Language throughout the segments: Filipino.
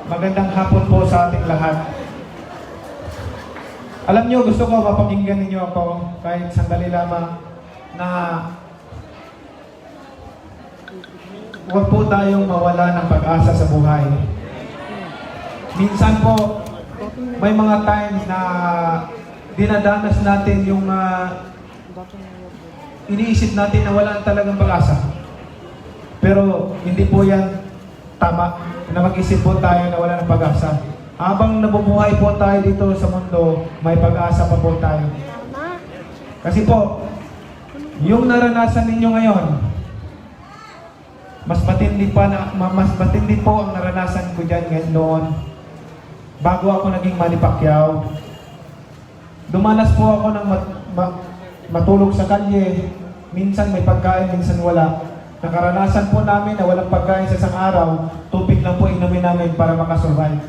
Magandang hapon po sa ating lahat. Alam niyo, gusto ko mapakinggan ninyo ako kahit sandali lamang na huwag po tayong mawala ng pag-asa sa buhay. Minsan po, may mga times na dinadanas natin yung iniisip natin na wala talagang pag-asa. Pero hindi po yan tama na mag-isip po tayo na wala ng pag-asa. Habang nabubuhay po tayo dito sa mundo, may pag-asa pa po tayo. Kasi po, yung naranasan ninyo ngayon, mas matindi po ang naranasan ko dyan ngayon noon. Bago ako naging Manny Pacquiao, dumanas po ako ng matulog sa kalye. Minsan may pagkain, minsan wala. Nakaranasan po namin na walang pagkain sa isang araw, tubig lang po inumin namin para makasurvive.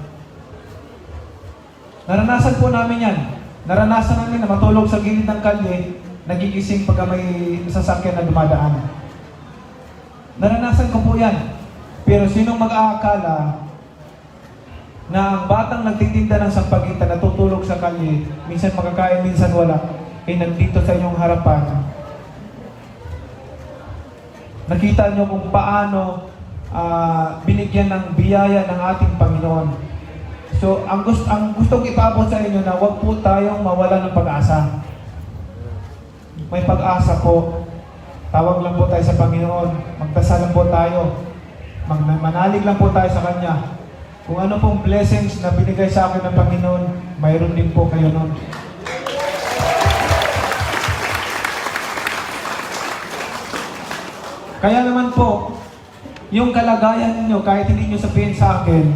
Naranasan po namin yan. Naranasan namin na matulog sa gilid ng kalye, nagigising pagka may sasakyan na dumadaan. Naranasan ko po yan. Pero sinong mag-aakala na ang batang nagtitinda ng sampagitan, natutulog sa kalye, minsan makakain, minsan wala, ay nandito sa inyong harapan. Nakita nyo kung paano binigyan ng biyaya ng ating Panginoon. So, ang gustong ipaabot sa inyo na huwag po tayong mawala ng pag-asa. May pag-asa po. Tawag lang po tayo sa Panginoon. Magdasal lang po tayo. Manalig lang po tayo sa Kanya. Kung ano pong blessings na binigay sa akin ng Panginoon, mayroon din po kayo nun. Kaya naman po, yung kalagayan niyo kahit hindi niyo sabihin sa akin,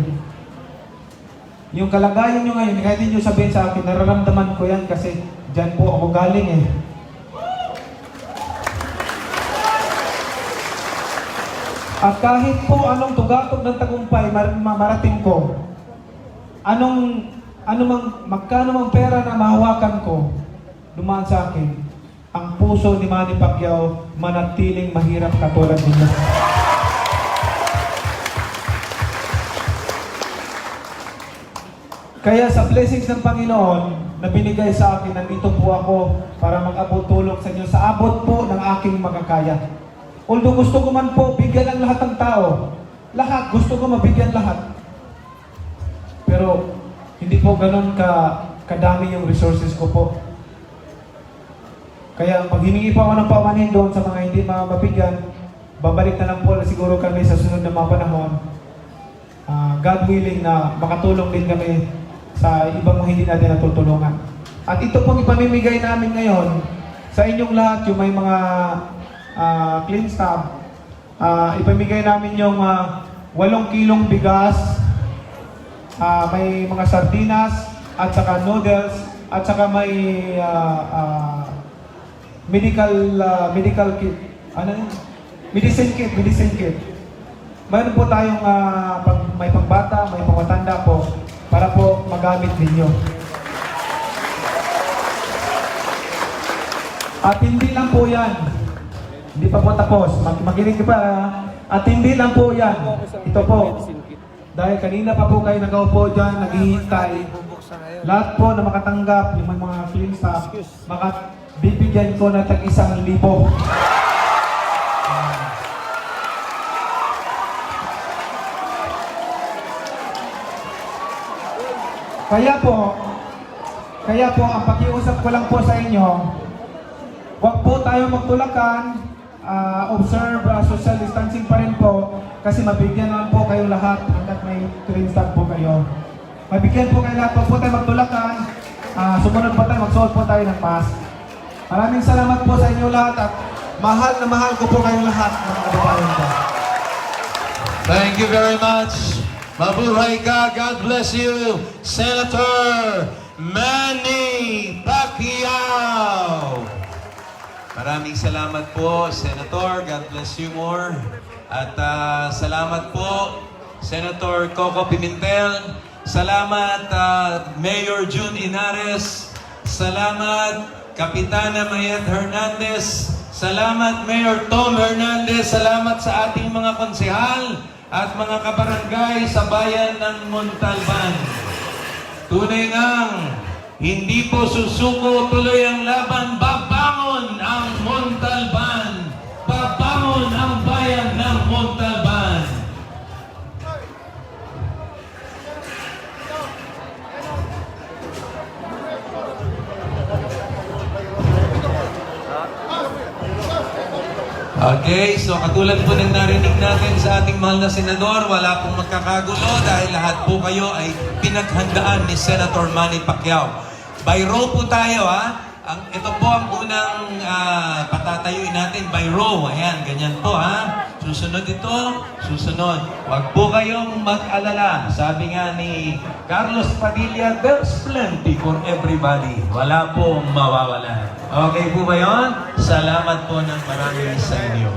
yung kalagayan niyo ngayon, kahit hindi niyo sabihin sa akin, nararamdaman ko yan kasi dyan po ako galing eh. At kahit po anong tugatog ng tagumpay marating ko, magkano mang pera na mahawakan ko, dumaan sa akin, ang puso ni Manny Pacquiao manatiling mahirap katulad ninyo. Kaya sa blessings ng Panginoon na binigay sa akin, nandito po ako para mag-abot tulong sa inyo sa abot po ng aking makakaya. Although gusto ko man po bigyan ang lahat ng tao, lahat, gusto ko mabigyan lahat. Pero hindi po ganun kadami yung resources ko po. Kaya pag hiningi pa ako ng paumanhin doon sa mga hindi mabigyan, babalik na lang po siguro kami sa sunod na mga panahon. God willing na makatulong din kami sa ibang mga hindi natin natutulungan. At ito pong ipamimigay namin ngayon sa inyong lahat, yung may mga clean staff. Ipamigay namin yung 8 kilong bigas, may mga sardinas, at saka noodles, at saka may medical kit. Ano yun? Medicine kit. Mayroon po tayong may pangbata, may pangmatanda po para po magamit ninyo. At hindi lang po yan. Hindi pa po tapos. Makinig pa. At hindi lang po yan. Ito po. Dahil kanina pa po kayo nakaupo dyan, naghihintay. Lahat po na makatanggap, yung mga clean staff, bibigyan ko na tag-1,000. Kaya po, ang pakiusap ko lang po sa inyo, huwag po tayo magtulakan, observe social distancing pa rin po, kasi mabigyan naman po kayong lahat hanggat may clean staff po kayo. Mabigyan po kayo lahat, huwag po tayo magtulakan, sumunod po tayo, magsuot po tayo ng mask. Maraming salamat po sa inyo lahat at mahal na mahal ko po kayong lahat, mga kababayan ko. Thank you very much. Mabuhay ka. God bless you, Senator Manny Pacquiao. Maraming salamat po, Senator. God bless you more. At salamat po, Senator Coco Pimentel. Salamat, Mayor June Inares. Salamat, Kapitana Mayet Hernandez. Salamat, Mayor Tom Hernandez. Salamat sa ating mga konsehal at mga kabarangay sa bayan ng Montalban. Tunay ngang hindi po susuko, tuloy ang laban, babangon ang Montalban. Babangon ang bayan ng Montalban. Okay, so katulad po ng narinig natin sa ating mahal na senador, wala pong magkakagulo dahil lahat po kayo ay pinaghandaan ni Senator Manny Pacquiao. By row po tayo, ha? Ito po ang unang patatayuin natin by row. Ayan, ganyan po, ha? Susunod ito, susunod. Huwag po kayong mag-alala. Sabi nga ni Carlos Padilla, there's plenty for everybody. Wala po mawawala. Okay po ba yun? Salamat po ng marami sa inyo.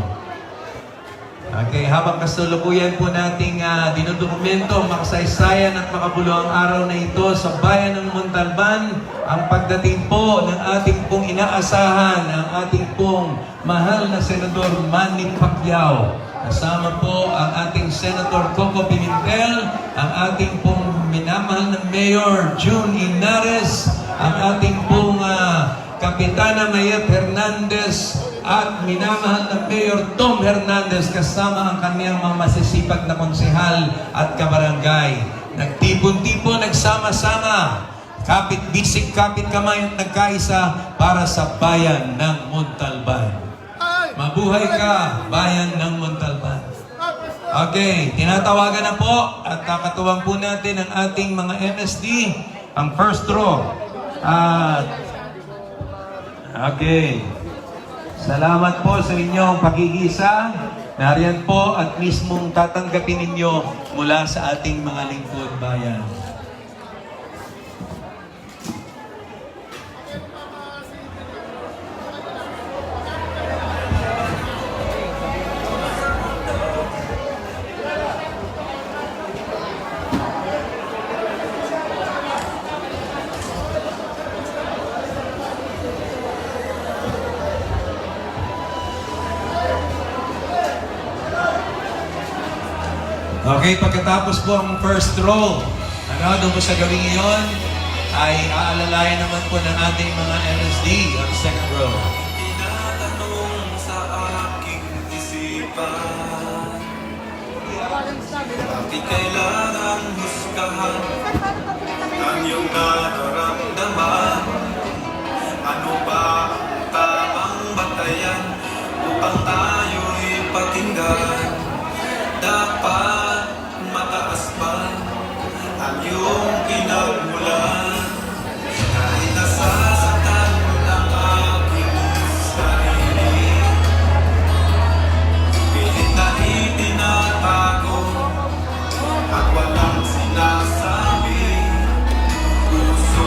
Okay, habang kasalukuyan po nating dinudokumento, makasaysayan at makabuluhang araw na ito sa bayan ng Montalban, ang pagdating po ng ating pong inaasahan, ang ating pong mahal na Senador Manny Pacquiao. Kasama po ang ating Senator Coco Pimentel, ang ating pong minamahal na Mayor June Inares, ang ating pong Kapitana Mayet Hernandez, at minamahal na Mayor Tom Hernandez kasama ang kanyang mga masisipag na konsehal at kabarangay. Nagtipon-tipon, nagsama-sama, kapit-bisig, kapit-kamay at nagkaisa para sa bayan ng Montalban. Mabuhay ka, bayan ng Montalban. Okay, tinatawagan na po at kakatuwang po natin ang ating mga MSD, ang first row. Okay. Salamat po sa inyong pagigisa. Nariyan po at mismong tatanggapin ninyo mula sa ating mga lingkod bayan. Okay, pagkatapos po ang first roll, doon po sa gawing iyon, ay aalalayan naman po ng ating mga MSD ang second row. Tinatanong sa aking isipan, bakit kailangan husgahan ang iyong nararamdaman? Ano ba ang tamang batayan upang tayo'y pakinggan? Dapat mataas pa ang iyong pinagmulan. Kahit nasasaktan ang aking sarili, pilit na itinatago at walang sinasabi. Puso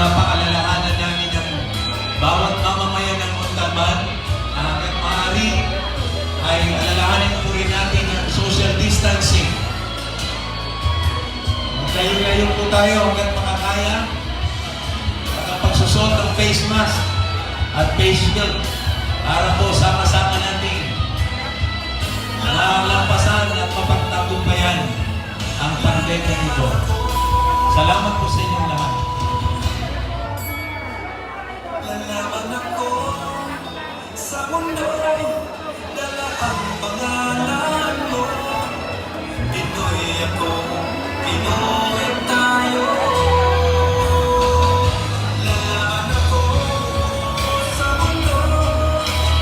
pinapaalalahanan namin ang bawat mamamayan ng Montalban na hanggat maaari ay alalahanin po rin natin ang social distancing. Maglayo-layo po tayo hanggat makakaya at ang pagsusot ng face mask at face shield para po sama-sama natin nalampasan at mapagtagumpayan ang pandemya nito. Salamat po sa inyong lahat. Lalaban ako sa mundo, dala ang pangalan mo. Pinoy ako, Pinoy tayo. Lalaban ako sa mundo,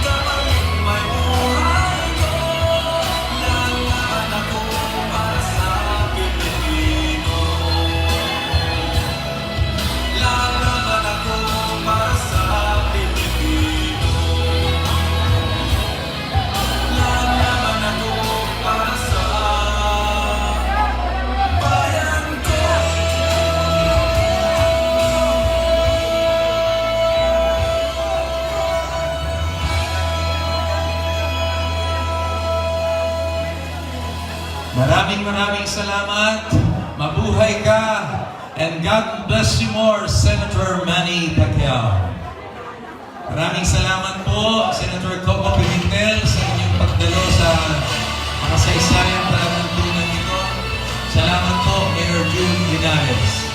kapalit may buhay ko. Lalaban ako para sa Pilipino. Lalaban ako para sa Pilipino. Lalaban ako para sa bayan ko. Maraming salamat. Mabuhay ka. And God bless you more, Senator Manny Pacquiao. Maraming salamat po, Senator Coco Pimentel, sa inyong pagdalo sa mga saysayang palatuntunan nito. Salamat po, Mayor June Linares.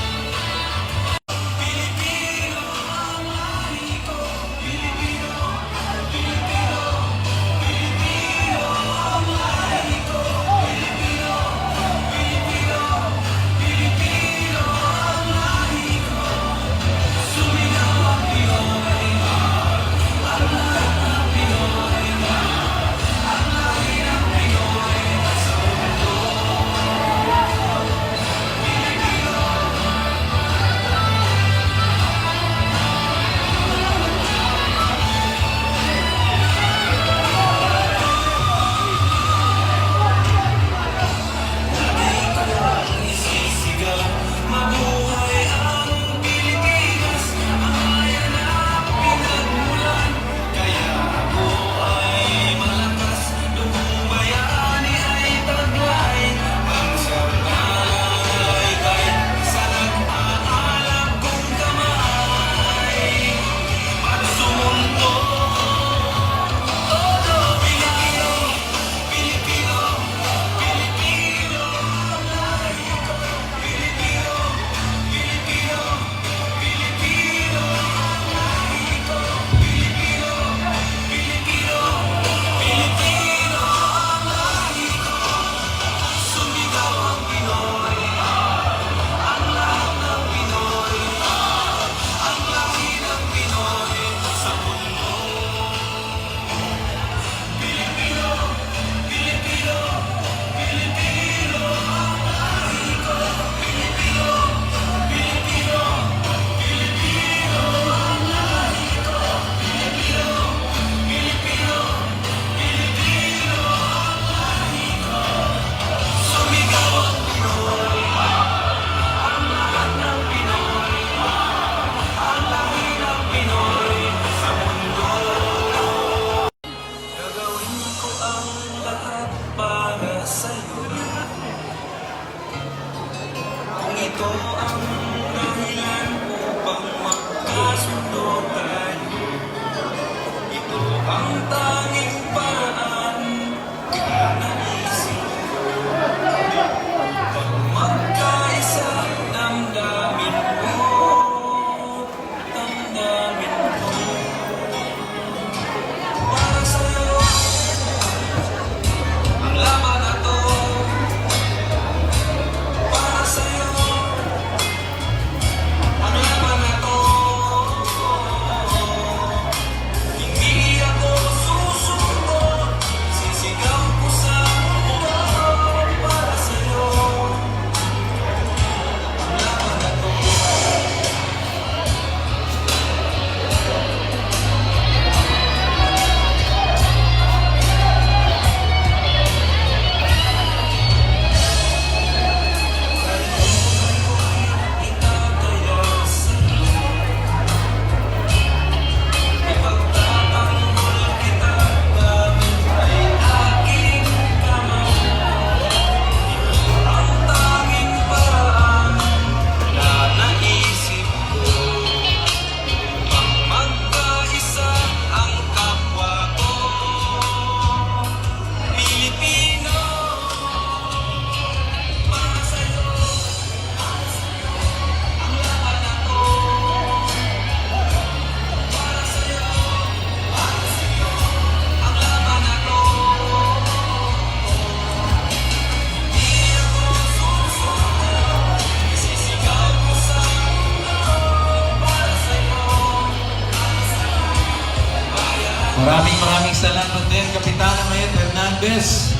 Maraming salamat din, Kapitana Mayet Hernandez.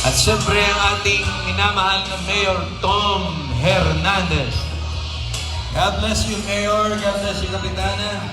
At syempre ang ating minamahal na Mayor Tom Hernandez. God bless you, Mayor. God bless you, Kapitana.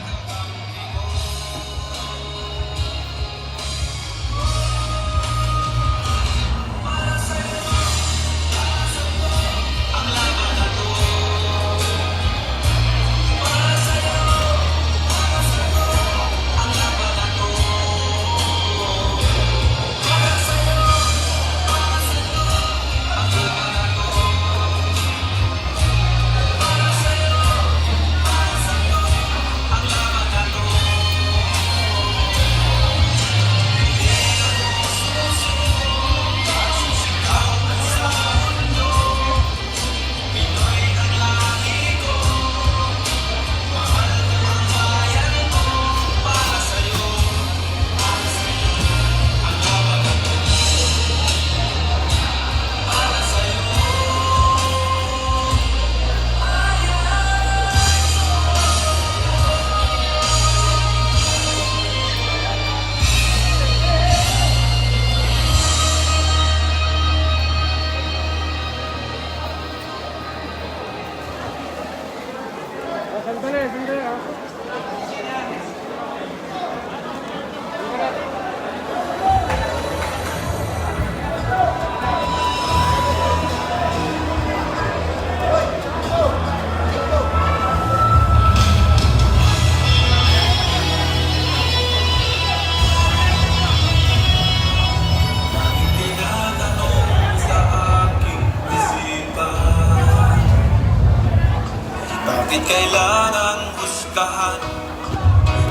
Tinatanong sa aking isipan, bakit kailangang husgahan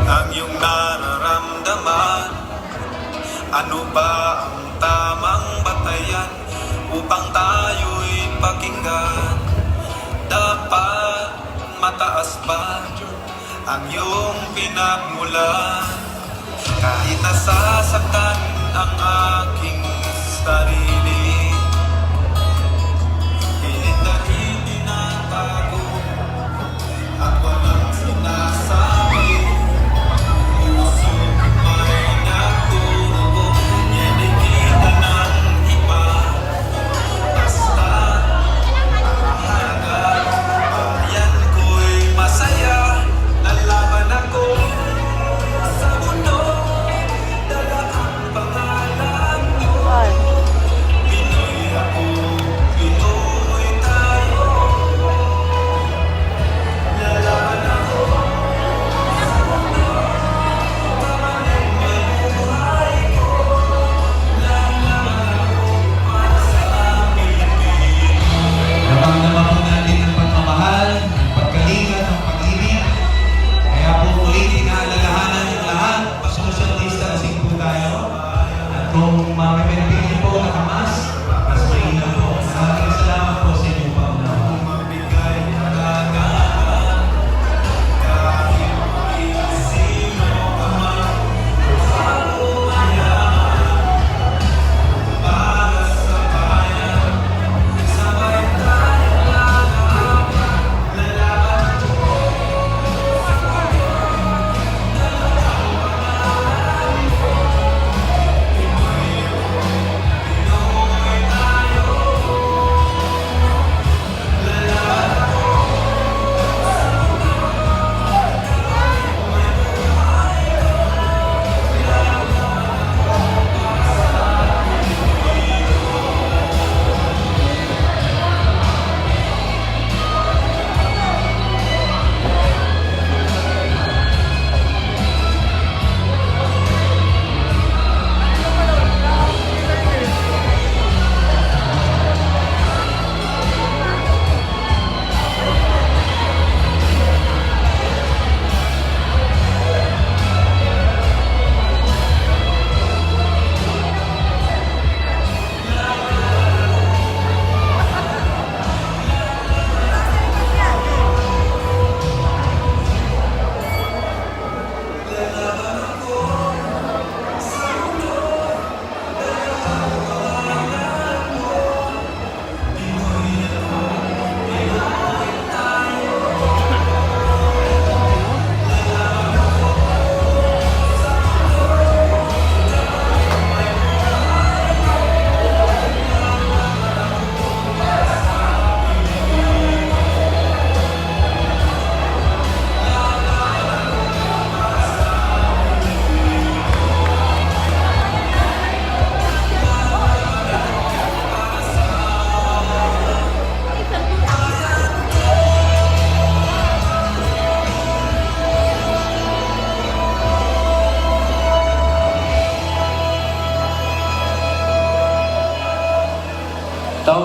ang iyong nararamdaman? Ano ba ang tamang batayan upang tayo'y pakinggan? Dapat mataas ba ang iyong pinagmulan? Kahit nasasaktan ang aking sarili, pilit na hindi natago at walang sinasabi. Puso may nagtugo, yan ay kita ng iba. Basta mahalaga, bayan ko'y masaya. Lalaban ako sa mundo, dala ang pangalan mo.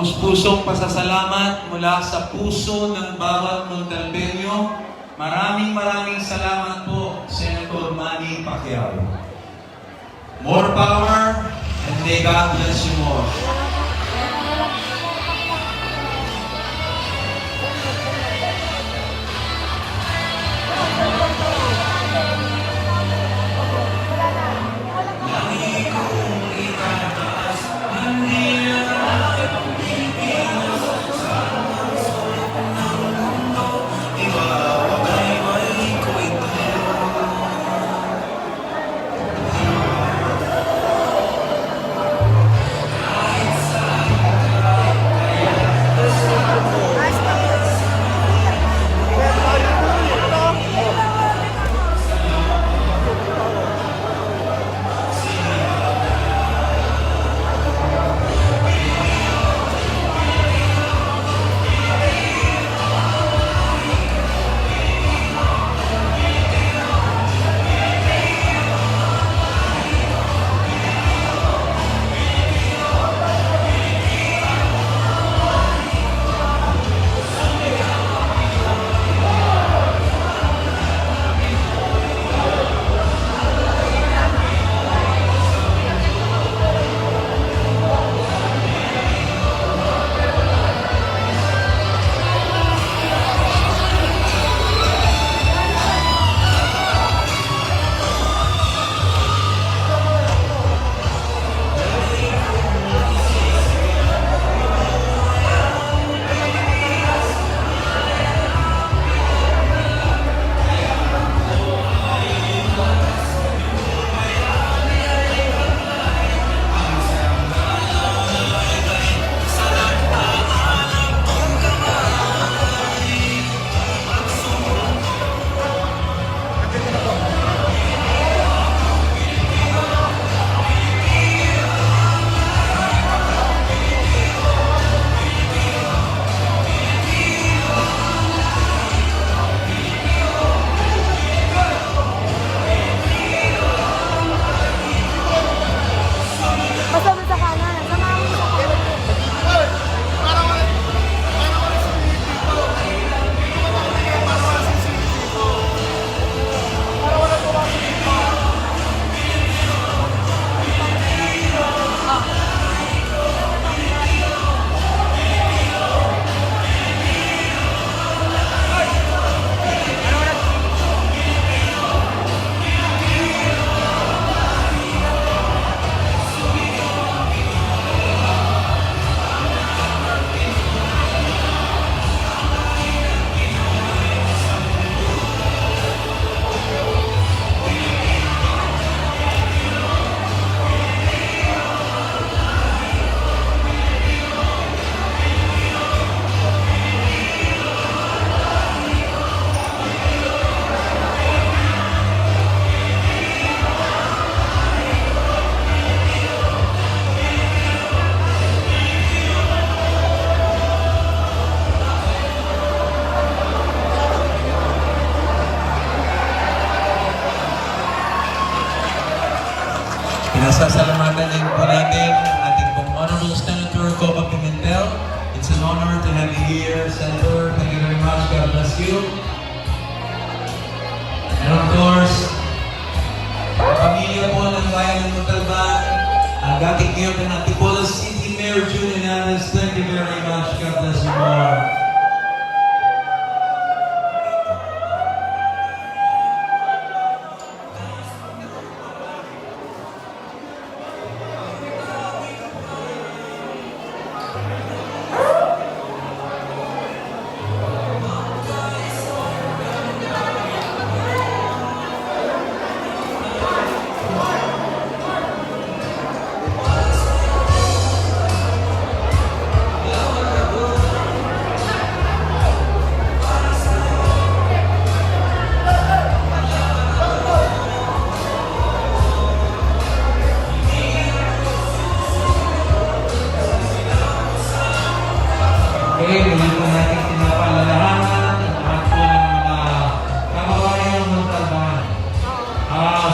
taus-pusong pasasalamat mula sa puso ng bawat Montalbenyo. Maraming salamat po, Senator Manny Pacquiao. More power, and may God bless you more. Pinasasalamatan din po natin ating pong Honorable Senator Copa Pimentel. It's an honor to have you here, Senator. Thank you very much. God bless you. And of course, ang pamilya po ng Bayan ng Montalban, ang dating mayor ng Antipolo City, Mayor June Hernandez. Thank you very much. God bless you more. Okay, muli po natin pinapalalahanan ang lahat po ng mga kababayan ng Montalban.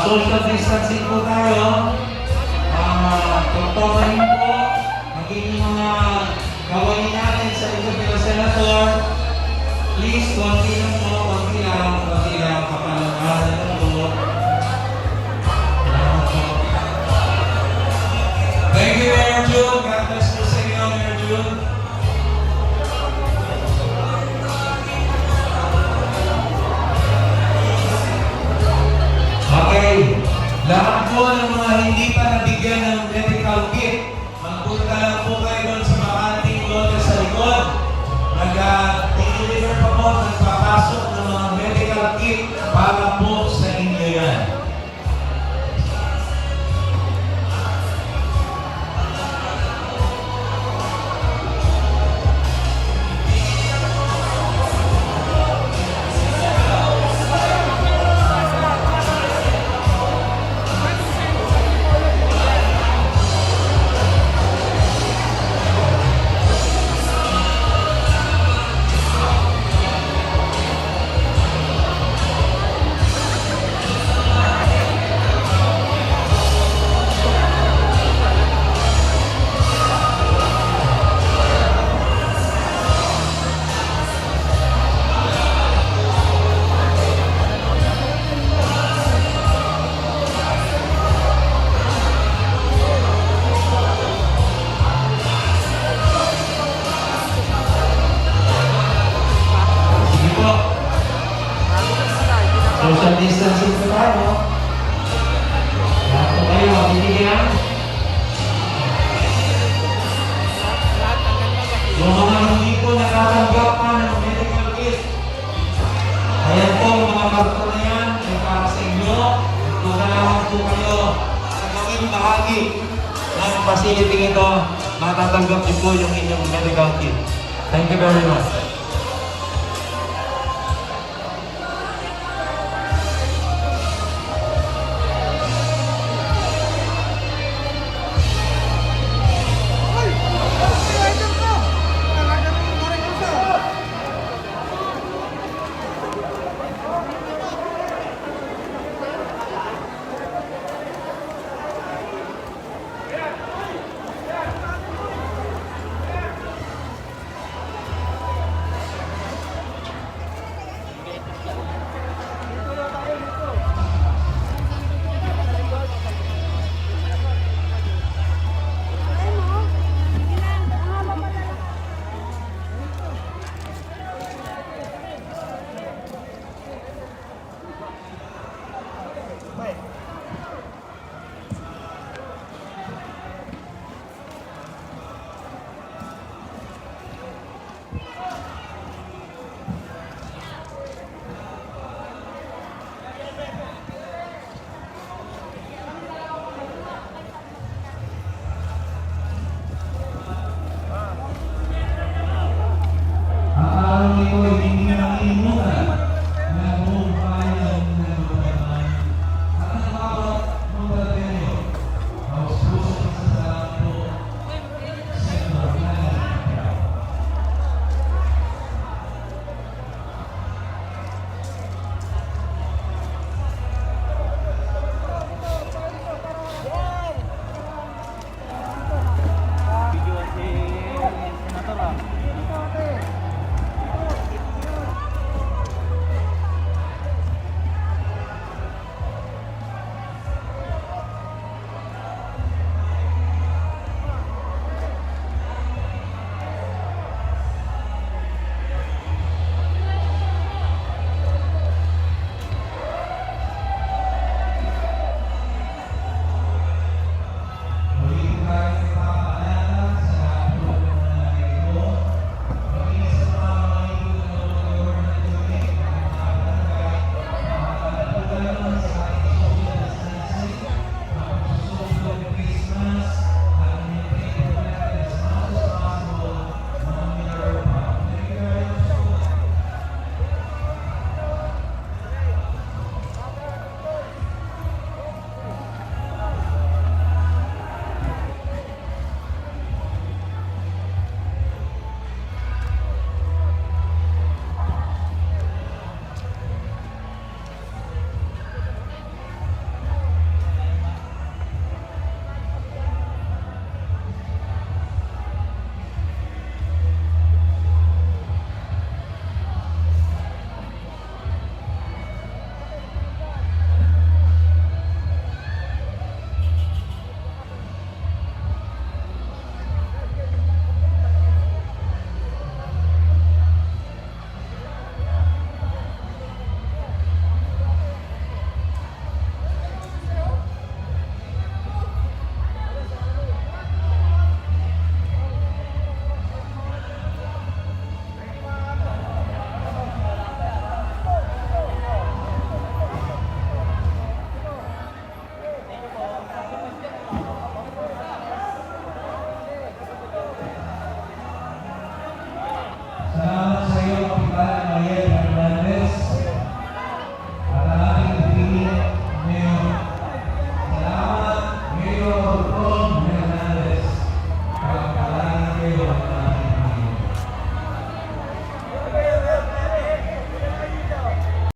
Social distancing po tayo. Tutukahin po maging mga Kawain natin sa likod ng Senator. Please, konti lang po, konti lang, kapalangalan lang po. Salamat po. Thank you, Mayor June. God bless po sa inyo, Mayor June. Okay. Lahat po ng mga hindi pa nabigyan ng medical kit, magpunta lang po kayo doon sa makanting lote sa likod. Nag-deliver pa po, nagpapasok ng mga medical kit para po sa inyo yan. Social distancing po tayo. Lahat po kayo, mabibigyan. Yung mga hindi po nakatanggap pa ng medical kit. Ayan po, mga karton na yan, ay para sa inyo. Tutalaman po kayo sa gawing bahagi ng facility ito. Matatanggap niyo po yung inyong medical kit. Thank you very much.